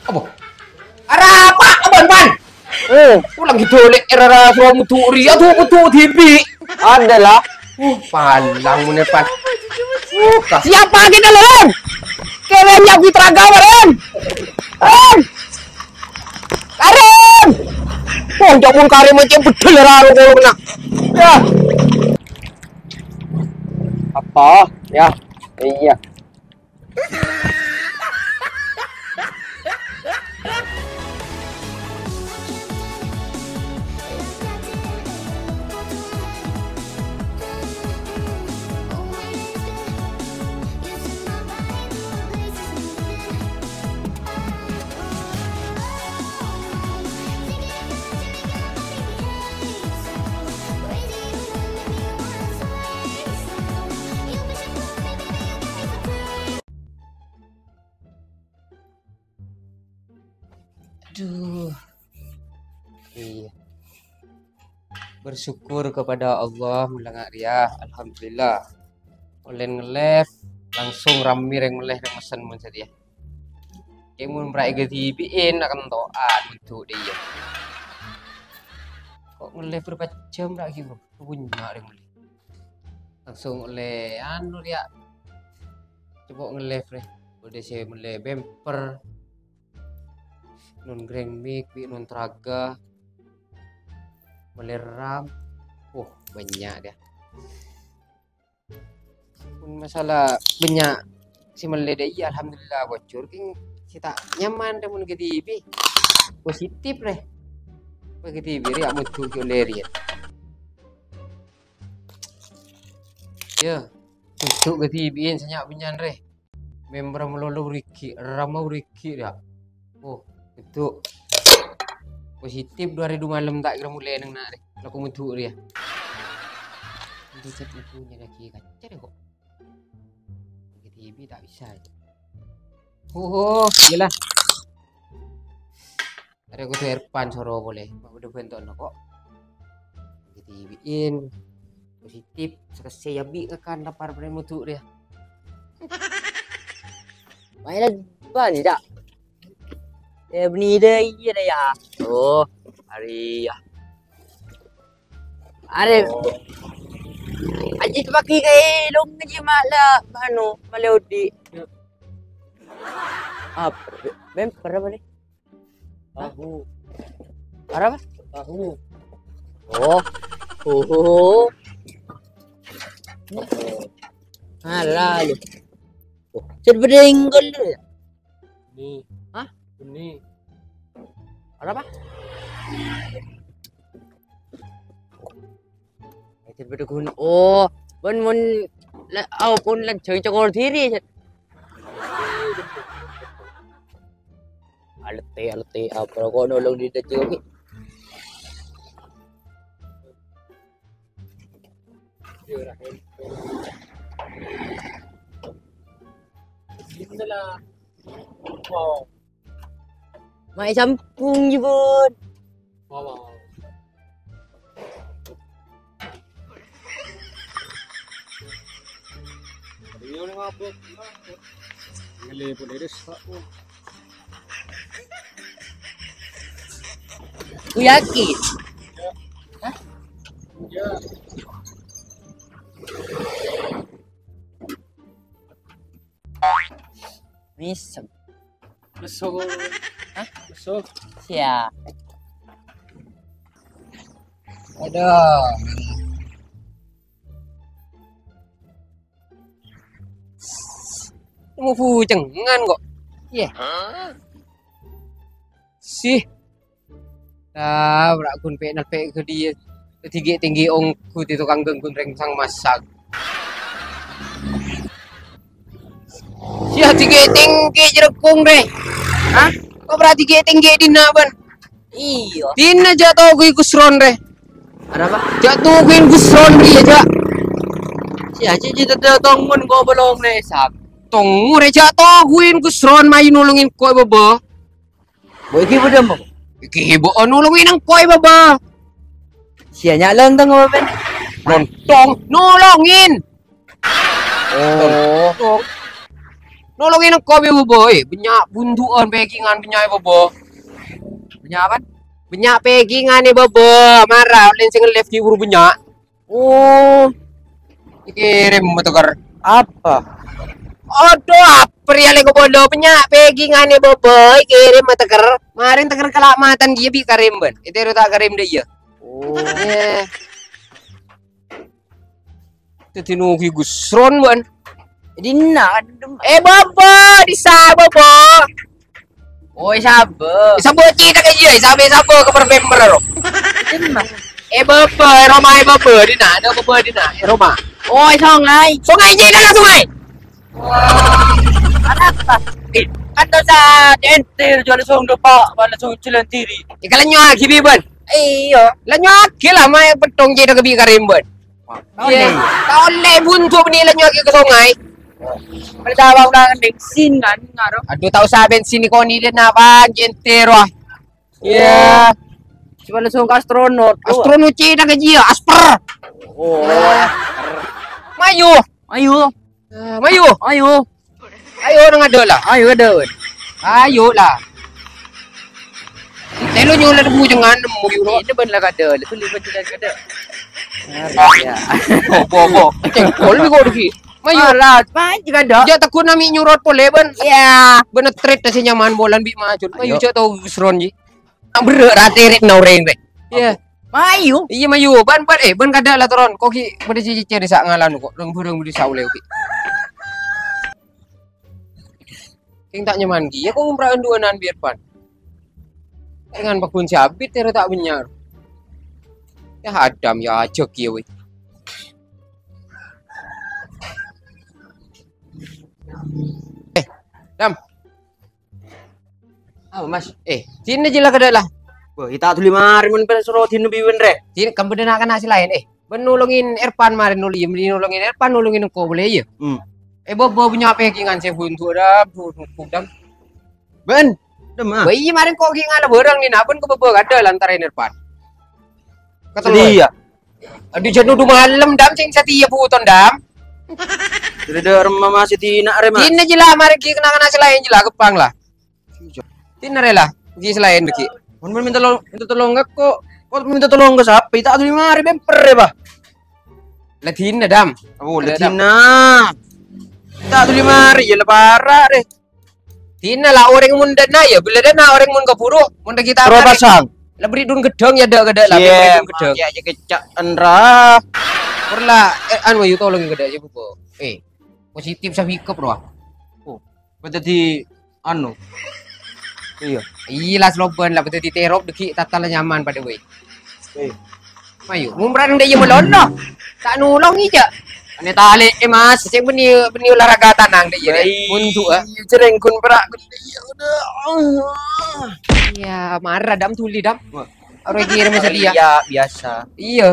Apa? Apa abang pan? Pulang gitu lek era suara muturi atau mutu tibi. Adalah. Palang mun pan. Siapa kita len? Keren yang fitraga len. Karim. Oh, jabun Karim macam betul raro kalau kena. Ya. Apa? Ya. Iya. Aduh. Iya. Bersyukur kepada Allah mulai ya. Alhamdulillah. Oleh nge-live langsung rame yang meleh yang mesen mun sadia. Kayak mun berai getibiin akan toan untuk dia. Kok nge-live berapa jam lagi bro? Punya yang meleh. Langsung oleh anu dia. Coba nge-live deh. Udah saya meleh bemper. Non greng mic, non traga, meleram, banyak dia. Pun masalah banyak si meledai, alhamdulillah bocor. King si tak nyaman temun ke TV, positif deh. Bagi TV dia muncul ke lerian. Ya, untuk ke TV ini senyak binyan deh. Member melolo Riki, ramau Riki dia. Itu positif 2 hari 2 malam tak kira mulai nang nak deh. Laku mentuk dia. Dia chat punya lagi kaca deh kok. TV tak bisa. Iyalah. Ada aku tuh Erpan soro boleh. Mau udah bentuk nak kok. TV-in positif selesai yabi kan lapar pada mentuk dia. Mainan ban tidak. Beni dia iya dah ya. Oh, hari ya. Are. Ajit pakai kai long je mala bano malodi. Bemper apa ni? Tahu. Apa? Tahu. Oh. Alah. Ced beringgol dia. Ni. Hah? Ini. Apa? Ced berdukun. Oh, bon pun lan chơi cho con thiri. Alate apa kau nolong di dekat lagi. Inilah. Wow. Mai campung je pun. Wow. Dia orang apa? Ngeli pun dia sak pun. Ku yakin. Hah? Ya. Misem. Besok. Hah? Besok. Sia. Ada. Mau cengan kok. Iya. Sih. Berak kun pe nal pe ke dia. Tinggi ong ku ti tukang genggun reng sang masak. Sia tinggi jerekung deh. Hah? Kau berarti tinggi dina ban? Iya. Dina jatuh gue kusron deh. Ada apa? Jatuh gue kusron dia aja. Sia cicit datang mun kau belum nesak. Tong re jatuh gue kusron main nulungin koi baba. Boy ki budem. Iki ibu nulungin ang koi baba. Sia nyalang tang ben. Lontong nulungin. Oh. Nolongin engkau be bobo. Banyak buntuan packingan penyak bobo. Punya apa? Banyak packingan ni bobo. Marah lain sing left ki buru banyak. Oh, Kirim motor. apa? Aduh, apa ya lego bodo penyak packingan ni bobo. Kirim motor. Marin teker kelamatan dia bi karim ban. Itu tak karim dia. Oh, Eh. Tetinu ki gusron ban. Dina. Bobo, di sa bobo. Oi, sabar. Sabo cita ka je, sabi sabo ka per member ro. Dina. Bobo, Roma bobo di na, ada bobo di na, Roma. Oi, songai. Sungai je dah sungai. Apa? Kata sa entir jual song depa, bala song cilantiri. Ikalan nyo aki bi ban. Iyo. Lan nyo aki lah mai petong je dah ke bi karim ban. Ye, tole buntu ni lan nyo aki ke sungai. Berdawang dengan bensin kan ngaro. Aduh tak usah bensin ni kau ni dia nak ban jenter wah. Ya, Cuma langsung ke astronot. astronot je dah ke je, asper. Oh. Mayu. Ayo, Mayu. ayo. Ayo orang ada lah. Ayo ada. Ayo lah. Telo nyo lah debu jangan nemu you Ini benar kada. Itu libat tidak kada. Ya. Bobo. Cengkol bi kau deki. Mayu. Malah, main juga ada. Ja takut nami nyurot pole ban. Ya, bener tret na si nyaman bolan bi macun. Mayu cak tau gusron ji. Nak berak rate rek nau reng rek. Ya. Mayu. Iya mayu ban ban kada lah toron. Kau ki pada cici di sak ngalan kok. Reng bereng di saule ki. King tak nyaman ki. Ya kau ngumprakan duanan biar pan. Dengan bakun sabit tera tak benyar. Ya hadam ya aja ki we. Dam. Apa mas? Sini je lah kada lah. Wah, kita tuli mari mun pesro tinu biwen re. Sini kamu dah nak kena hasil lain. Ben nolongin Irfan marin nolongin Irfan nolongin engkau boleh ya? Bobo punya packingan saya buntu dah, dam. Ben, demah. Bayi marin kau ngala barang ni nak pun kau bobo kada lantaran Irfan. Kata Dia. aduh jenuh du malam dam sing setia puton dam. Sudah ada mama si Tina re mas. Sini je lah mari kita kena hasil lain je lah kepang lah. Sini rela, di selain deki. Mun minta tolong enggak kok. Kok minta tolong ke siapa? Tak tuli mari bemper re bah. Latin dam. Oh, Tina. Tak tuli mari ya lepara re. Tina lah orang mun dana ya, bila dana orang mun kapuro, mun kita Terus pasang. lah beri dun gedeng ya dak lah beri Iya, dun gedeng. ya kecak Andra. Perlah anu you tolong gede aja buko. Positif sa hiccup roh. Oh, betul di anu. Iya. Iya sloban lah betul di terop deki tatal nyaman pada we. Mayu, mumran dia melolo. Tak nolong ija. Ane tali mas, sing beni olahraga tanang dia. Untuk cereng kun perak. Iya, marah dam tuli dam. Orang kira masa dia. Iya, biasa. Iya.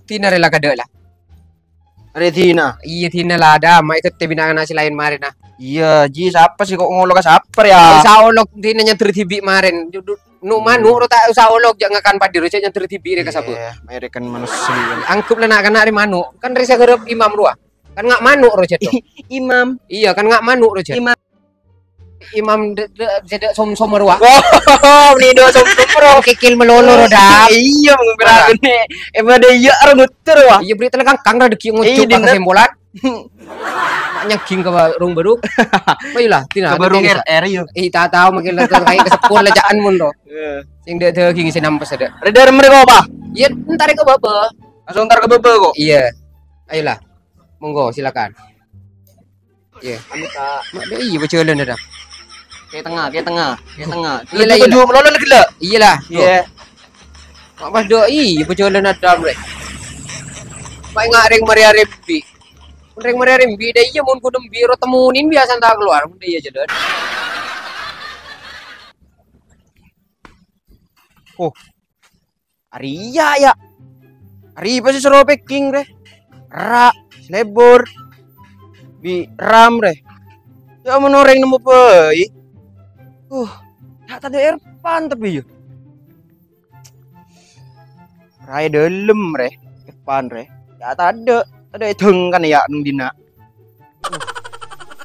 Tina rela kada lah. Retina. Iya tina lah dam, mai tete binangan nasi lain marin nah. Iya, ji siapa sih kok ngolok ke siapa ya? Sa olok tina nya tertibi marin. Nu manu ro tak usah olok jangan kan padir nya tertibi re kasabo. American manusia. Angkup lah nak kena hari manu. Kan risa gerep imam ruah. Kan ngak manu ro ceto. Imam. Iya kan ngak manu ro ceto. Imam jeda som ruah. Oh, ni do som pro. Kikil melolo ro dam. Iya, mengberang ne. Emang ada iya orang ngutur wah. Iya berita lah kang ra deki ngucuk ka sembolan. Maknya king ka rung baru. Baiklah tina. Baru RR yo. Tak tahu makin lah kayak kesepur lejaan mun do. Sing de king sinam pas ada. Redar mereka apa? Iya entar ke baba. Langsung ntar ke bebe kok. Iya. Ayolah. Monggo silakan. Iya. Mak dia iya berjalan dah. Ke tengah. Iya lah. Baju melolong gila. Iyalah. Iya. Mak pas do iya berjalan ada rek. Mak ngak reng Maria Rembi. Reng Maria Rembi dah iya mun kudem biro temunin biasa tak keluar. Mun iya jedot. Oh. Aria ya. Ari pasti seru packing re. Ra, lebor. Bi ram re. Ya menoreng nemu pai. Tak ada Irfan tapi ya. Rai dalam re. Irfan re. Ya tak ada. Ada theng kan ya nung dina.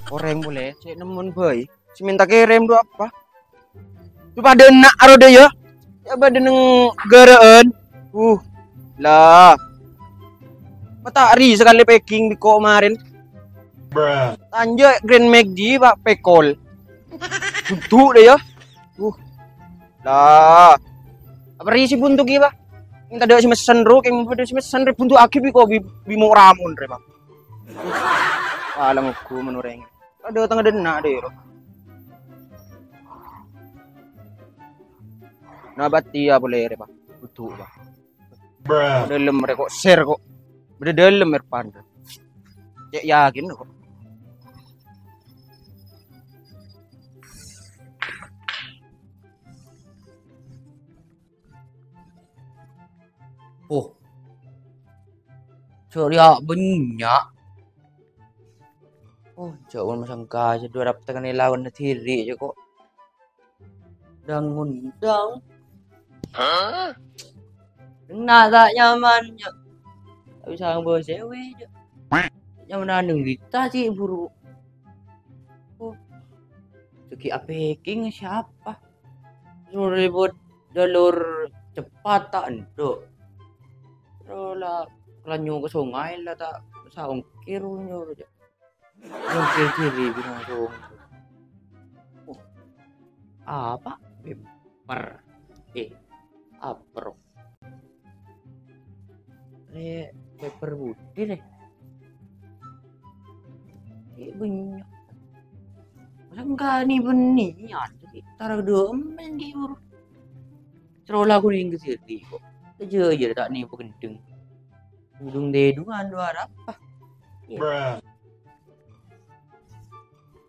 Koreng boleh. Cek nemen boy. Si minta kirim do apa? Tu pada nak aro dia ya. Ya pada neng gereen. Lah. Matahari sekali packing di kok kemarin. Tanja Grand McD Pak Pekol. Buntu deh ya. Lah. Apa risi buntu ki Pak? Minta ada si mesen ro keng pada si mesen re buntu akib ko bimo ramun re Pak. Alang aku menureng. Ada tengah dena deh ro. Nabati ya boleh re Pak. Buntu Pak. Dalam re kok share kok. Beda dalam Irfan. Cek yakin kok. Oh. Ceria banyak. Oh, jauh masang gajah 200 kan lawan sendiri je kok. Undang-undang. Nak tak nyamannya. Tak bisa bersewe je. Nyaman nang kita sih buru. Oh. Segi packing siapa? Suruh ribut jalur cepat tak endok. Terus lah kelanyu ke sungai lah tak bisa ongkir nyuruh je. Ongkir diri bingung. Oh. Apa? Bemper. Apa? Paper budi deh. Banyak. Masa enggak nih benian. Taruh domen di buru. Cerolah aku nih ke sini kok. Aja tak nih gendeng. Udung dedungan dua apa? Ya.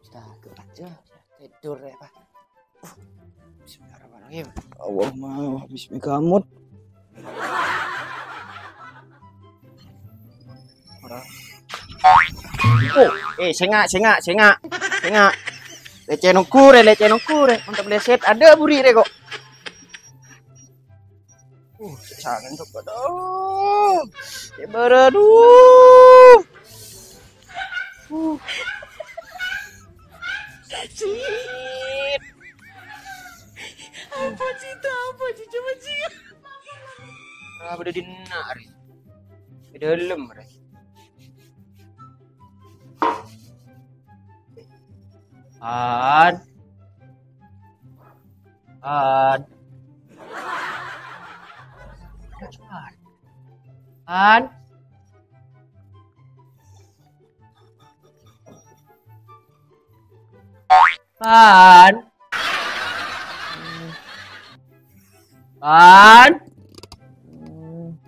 Astaga aja tidur ya Pak. Bismillahirrahmanirrahim. Allah mau habis megamut. Sengak. Leceh nongkure. Untuk leset ada buri re kok. Sangat tuh pada. Aduh. Sakit. Apa sih coba sih. Berapa di nak re? Di dalam re. An.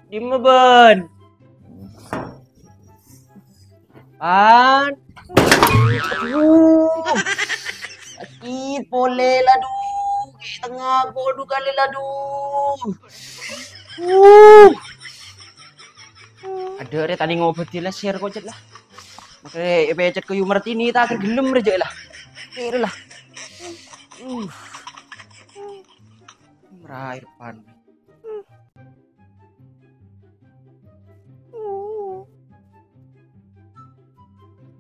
Di meben. Sakit boleh ladu. Kayak tengah bodoh kali ladu. Ada re tadi ngobati lah share kocet lah. Makanya becet ke Martini tak tergelem reje lah. Kira lah. Merah Irfan.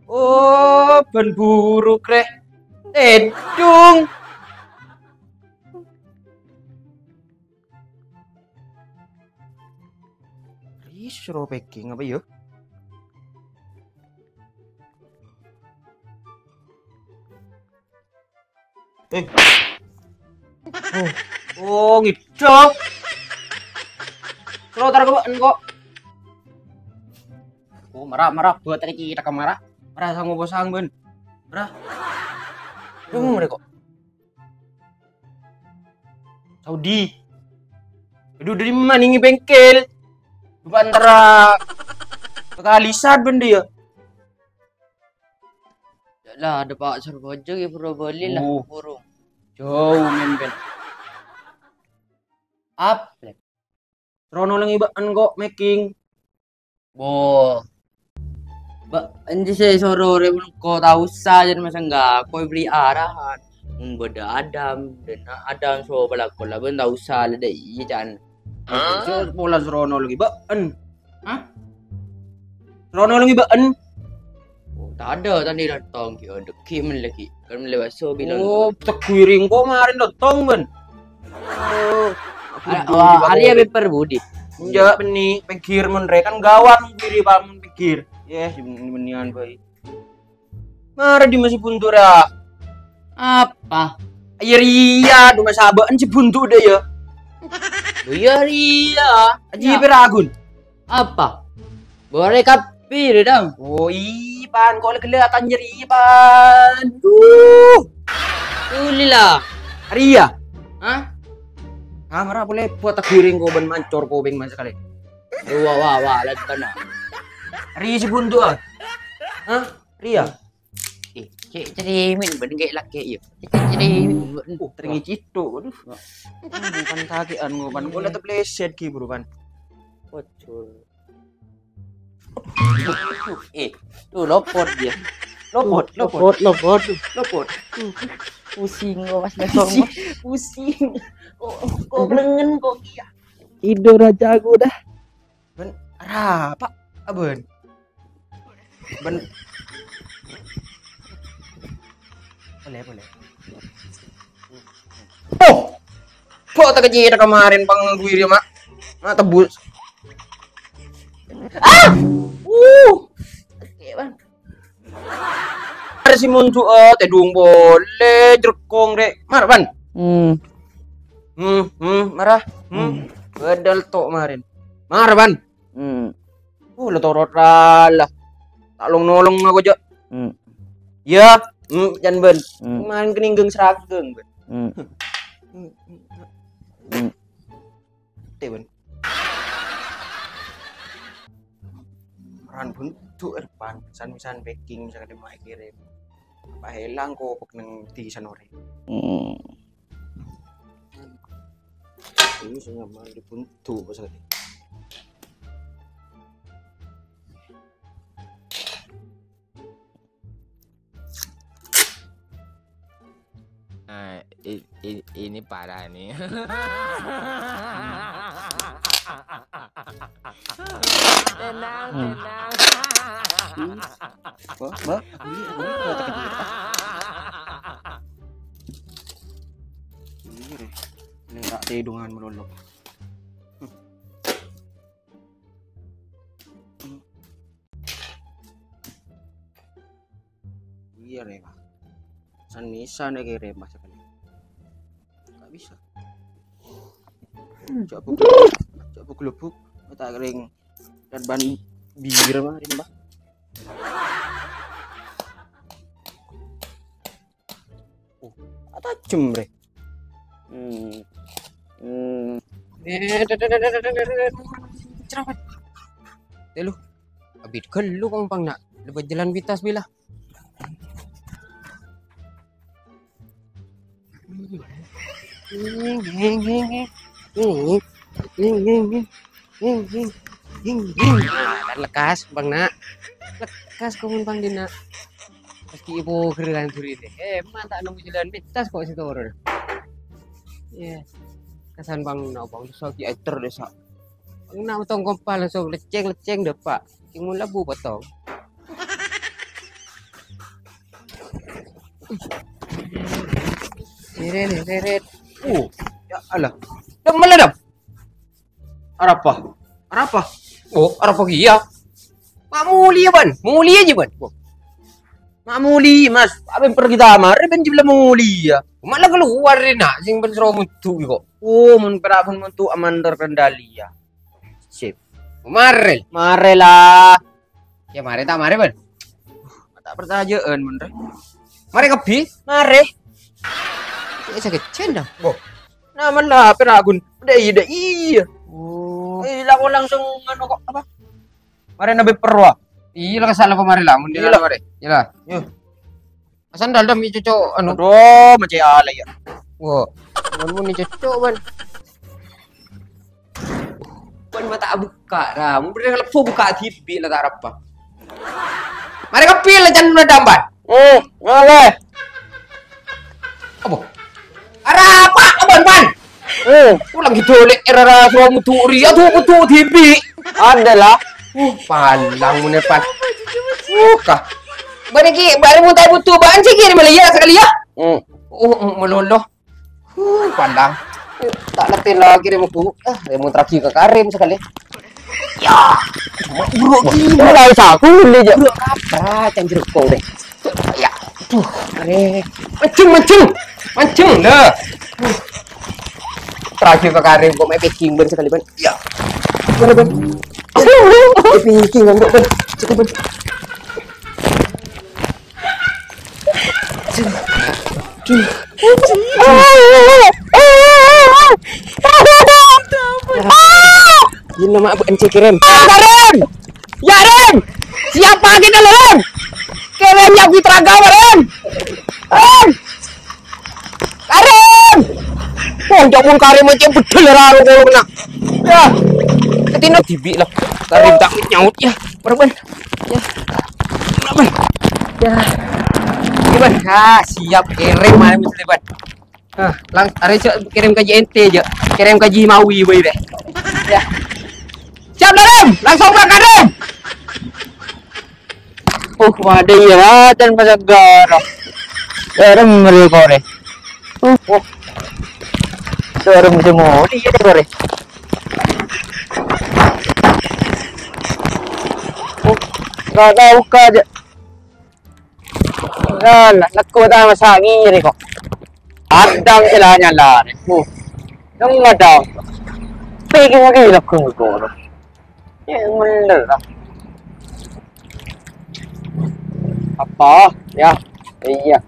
Oh, ban buruk rek. Tedung. Suruh packing apa yuk? Ngidok. Suruh taruh kok. Marah buat tadi kita marah. Marah sang bosang ben. Marah. Mereka kok. Saudi. Aduh dari mana ini bengkel? Antara kekalisan benda ya. Lah ada Pak Surbojo ya pura beli lah burung. Jauh memben. Apa? Rono lang ibaan kok making. Bo. Anji saya sorore ko tahu saja masa enggak kau beli arahan. Beda Adam so balak lah ben tahu salah deh iya jangan. So bola Rono lagi baan. Hah? Rono lagi baan. Tak ada tadi datang ki ada ki men lagi. Kalau lewat so bilang. Oh, terkiring kok kemarin datang ben. Oh, Arya paper budi. ya beni pikir men re kan gawat kiri pamun pikir. Ya, benian bae. Mare di masih buntu ra. Apa? Ayer iya, do masabaan si buntu deh ya. Iya iya. Aji peragun. Apa? Boleh kapi dong. Oh, pan kok kelihatan nyeri pan. Tulilah. Aria. Hah? Kamera boleh buat terkiring kok ben mancor kok beng sekali. Wah, lantan na. Ria si buntu ah. Hah? Ria. Cik cerimin ben gay laki ya. Cik cerimin. Teringi cito. Aduh. Bukan kakian kok pan. Boleh terpleset ki bro pan. Bocor. Tuh lopot dia. Lopot. Pusing kok pas besok. Pusing. Kok belengen kok iya. Tidur aja aku dah. Ben apa? Ben. Ben. Boleh. Oh. Kok tak kejira kemarin pang gue dia mak. Mak tebus. Oke, Bang. Ada si muncul tedung boleh jerkong dek. Mar ban. Marah. Bedal tok kemarin. Mar ban. Lo torot lah. Tak nolong aku aja. Ya, jangan ben. Kemarin keninggeng serageng ben. Teh ben. Ran pun tu depan misan packing misalkan dia mau kirim. Apa hilang kok nang di sanore. Ini saya mau di pun tu pasal ni. Ini parah nih. Tenang. Mbak, ini tak tidungan melolong. Iya Rema. San ya kayak Rema sekali. Gak bisa. Coba gelubuk, tak kering dan ban bir mah Rema. Tajam bre. Cerapet. Telu. Abit kelu kong pang nak. Lepas jalan vitas bila. Lekas bang nak. Lekas kong pang dina. Meski ibu keregan turi deh. Mantap nunggu jalan vitas kok situ orang. Ya. Kesan bang nak bang so ki aiter desa. Bang nak tong kompal langsung leceng depak. Ki mula bu potong. Seret. Ya Allah. Dah malah dah. Arapa? Oh, arapa kia. Mak muli ya ban. Muli aja ban. Mak muli mas. Abang pergi tamar, ben jibla muli ya. Malah keluar ni nak sing ben sero mutu kok. Oh, mun perapun mentu aman terkendali ya. Sip. Marel. Mare lah. Ya mare tak mare ban. Tak pertajaan bener. Mare kebi. Mare. Ya sakit dah. Naman lah peragun. Udah iya. Oh. Lah kok langsung anu kok apa? Mare nabe perwa. Iya lah salah pemare lah mun dia mare. Yalah. Yo. Sandal dah mi cocok anu. Aduh, macam ala ya. Wah. Mun ni cocok ban. Ban mata buka dah. Mun bener lepo buka TV lah tak apa. Mare kepil lah jangan dambat. Boleh. Apa? Apa ban? Ulang gitu lek era suara muturi atau mutu TV. Adalah. Palang mun pan. Kah. Bani ki, bani mu tai butuh ban sikit ni Malaysia sekali ya. Meloloh. Pandang. Tak letih lagi remu aku. Remu terakhir ke Karim sekali. Ya. Buruk gila lah aku boleh je. Buruk apa? Macam jeruk kau deh. Ya. Mancung dah. Terakhir ke Karim kau main packing ban sekali ban. Ya. Mana ban? Packing ban kau ban. Sekali ban. Ini nama Abu MC Kerem. Kerem! Ya Rem! Siapa kita Rem? Kerem yang kita ragam Rem! Rem! Kerem! Oh, jangan Kerem macam betul lah kalau kena. Ya. Ketina tibik lah. Kerem tak nyaut ya. Berban. Ya. Berban. Ya. Iban, siap Kerem mana mesti Iban. Hari kirim ke JNT je. Kirim ke Jimawi boy deh. Ya. Siap dah Rem, langsung berangkat Rem. Ada ya dan pasal garah. Rem mereka re. Rem semua dia kore. Gak tahu aja. Alah, laku dah masangi ni kok. Adang celahnya lah ni. Yang ada. Pergi lagi laku kau. Yang mana lah. Apa? Ya. Iya.